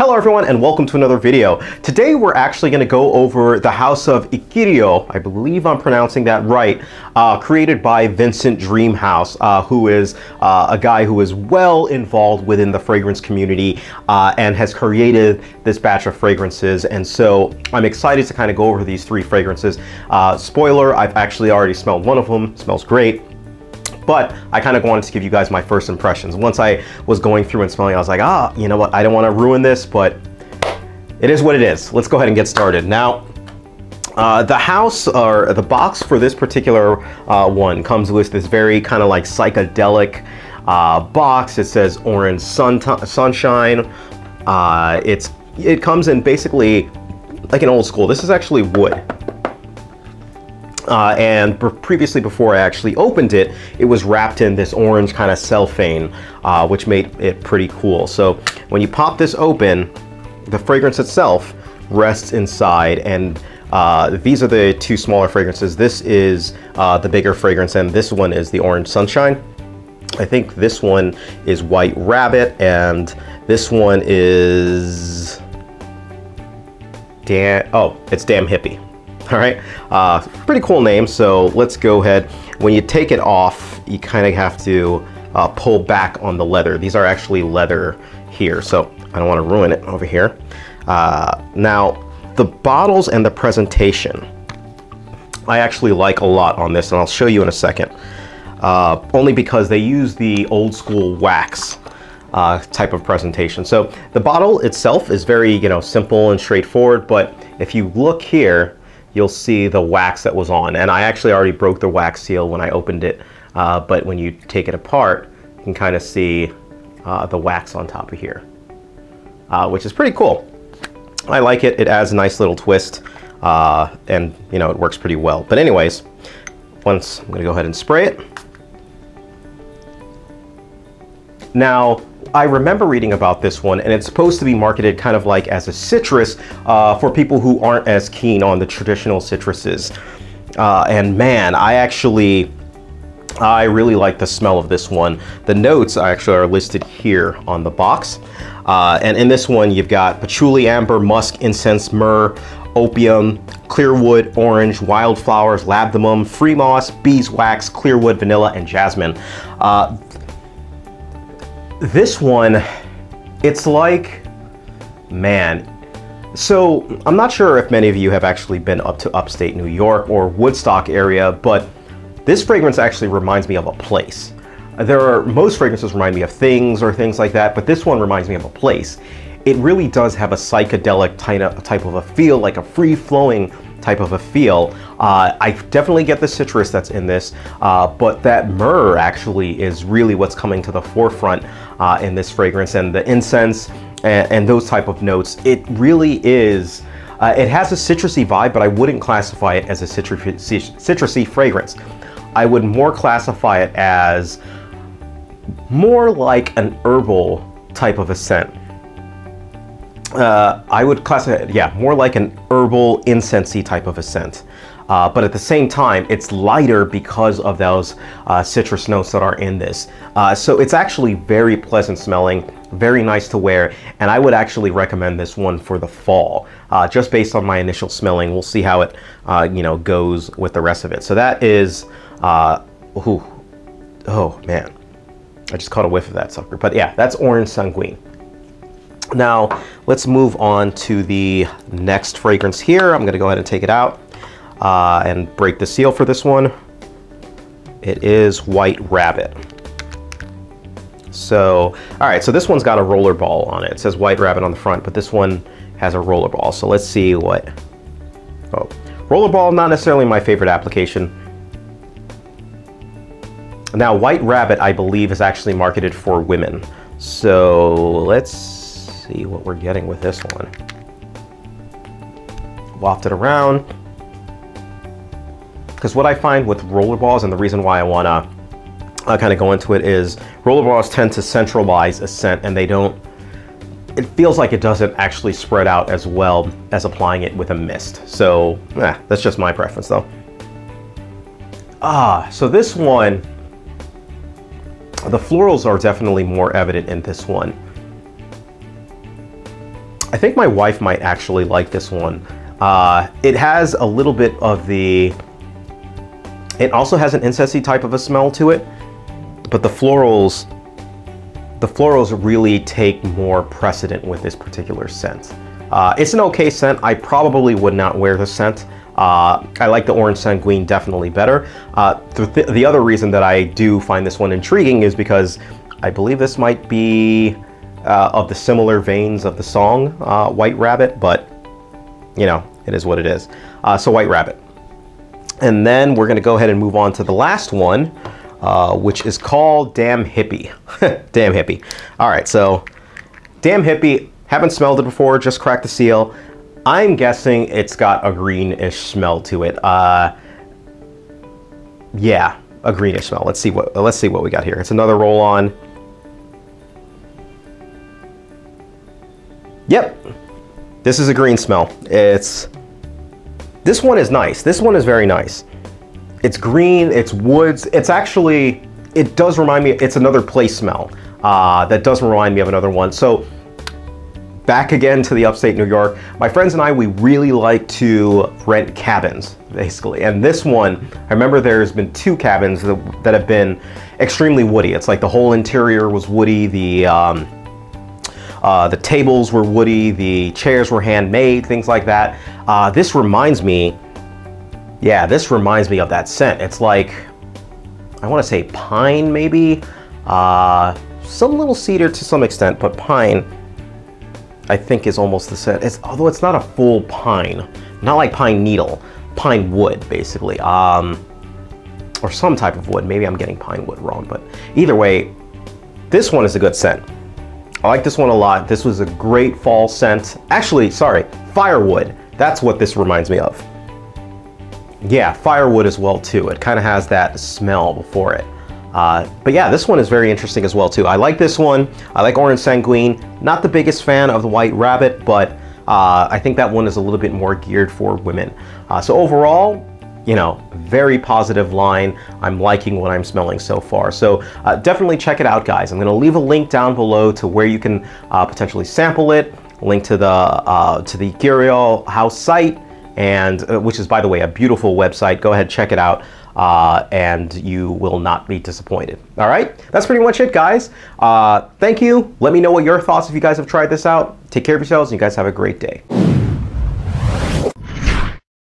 Hello everyone and welcome to another video. Today we're actually going to go over the house of Ikiryo, I believe I'm pronouncing that right, created by Vincent Dreamhouse, who is a guy who is well involved within the fragrance community and has created this batch of fragrances. And so I'm excited to kind of go over these three fragrances. Spoiler, I've actually already smelled one of them. It smells great. But I kind of wanted to give you guys my first impressions. Once I was going through and smelling, I was like, you know what? I don't want to ruin this, but it is what it is. Let's go ahead and get started. Now, the house or the box for this particular one comes with this very kind of like psychedelic box. It says Orange Sunshine. It comes in basically like an old school. This is actually wood. And previously, before I actually opened it, it was wrapped in this orange kind of cellophane, which made it pretty cool. So when you pop this open, the fragrance itself rests inside, and these are the two smaller fragrances. This is the bigger fragrance, and this one is the Orange Sunshine. I think this one is White Rabbit, and this one is it's Damn Hippie. All right, pretty cool name. So let's go ahead. When you take it off, you kind of have to pull back on the leather. These are actually leather here, so I don't want to ruin it over here. Now, the bottles and the presentation, I actually like a lot on this, and I'll show you in a second. Only because they use the old school wax type of presentation. So the bottle itself is very, simple and straightforward. But if you look here, you'll see the wax that was on, and I actually already broke the wax seal when I opened it, but when you take it apart, you can kind of see the wax on top of here, which is pretty cool. I like it. It adds a nice little twist, and it works pretty well. But anyways, I'm gonna go ahead and spray it. Now, I remember reading about this one, and it's supposed to be marketed kind of like as a citrus for people who aren't as keen on the traditional citruses. And man, I really like the smell of this one. The notes actually are listed here on the box. And in this one, you've got patchouli, amber, musk, incense, myrrh, opium, clearwood, orange, wildflowers, labdanum, free moss, beeswax, clearwood, vanilla, and jasmine. This one, it's like, man. So I'm not sure if many of you have actually been up to upstate New York or Woodstock area, but this fragrance actually reminds me of a place. Most fragrances remind me of things or things like that, but this one reminds me of a place. It really does have a psychedelic type of a feel, like a free-flowing type of a feel. I definitely get the citrus that's in this, but that myrrh actually is really what's coming to the forefront in this fragrance, and the incense and those type of notes. It really is, it has a citrusy vibe, but I wouldn't classify it as a citrusy fragrance. I would more classify it as more like an herbal type of a scent. I would classify it, yeah, more like an herbal, incensey type of a scent. But at the same time, it's lighter because of those citrus notes that are in this. So it's actually very pleasant smelling, very nice to wear, and I would actually recommend this one for the fall. Just based on my initial smelling, we'll see how it goes with the rest of it. So that is, oh man, I just caught a whiff of that sucker. But yeah, that's Orange Sanguine. Now, let's move on to the next fragrance here. I'm going to go ahead and take it out and break the seal for this one. It is White Rabbit. So, all right, so this one's got a roller ball on it. It says White Rabbit on the front, but this one has a roller ball. So let's see what... Oh, roller ball, not necessarily my favorite application. Now, White Rabbit, I believe, is actually marketed for women. So let's see what we're getting with this one. Waft it around. Because what I find with rollerballs, and the reason why I want to kind of go into it, is rollerballs tend to centralize a scent, and it feels like it doesn't actually spread out as well as applying it with a mist. So that's just my preference though. So this one, the florals are definitely more evident in this one. I think my wife might actually like this one. It has a little bit of the, it also has an incensey type of a smell to it, but the florals really take more precedent with this particular scent. It's an okay scent. I probably would not wear this scent. I like the Orange Sanguine definitely better. The other reason that I do find this one intriguing is because I believe this might be of the similar veins of the song White Rabbit, but you know, it is what it is. So White Rabbit. And then we're gonna go ahead and move on to the last one, which is called Damn Hippie. Damn Hippie. All right, so Damn Hippie, haven't smelled it before, just cracked the seal. I'm guessing it's got a greenish smell to it. Yeah, a greenish smell. Let's see what we got here. It's another roll-on. Yep, this is a green smell. This one is nice. This one is very nice. It's green, it's woods. It's actually, it does remind me, it's another place smell. That does remind me of another one. So back again to the upstate New York. My friends and I, we really like to rent cabins, basically. And this one, I remember there's been 2 cabins that have been extremely woody. It's like the whole interior was woody, the tables were woody, the chairs were handmade, things like that. This reminds me, yeah, this reminds me of that scent. It's like, I want to say pine maybe, some little cedar to some extent, but pine I think is almost the scent. Although it's not a full pine, not like pine needle, pine wood basically, or some type of wood. Maybe I'm getting pine wood wrong, but either way, this one is a good scent. I like this one a lot. This was a great fall scent. Actually, sorry, firewood. That's what this reminds me of. Yeah, firewood as well too. It kind of has that smell before it. But yeah, this one is very interesting as well too. I like this one. I like Orange Sanguine. Not the biggest fan of the White Rabbit, but I think that one is a little bit more geared for women. So overall, you know, very positive line. I'm liking what I'm smelling so far. So definitely check it out, guys. I'm going to leave a link down below to where you can potentially sample it. Link to the Ikiryo house site, and which is, by the way, a beautiful website. Go ahead, check it out. And you will not be disappointed. All right, that's pretty much it, guys. Thank you. Let me know what your thoughts if you guys have tried this out. Take care of yourselves, and you guys have a great day.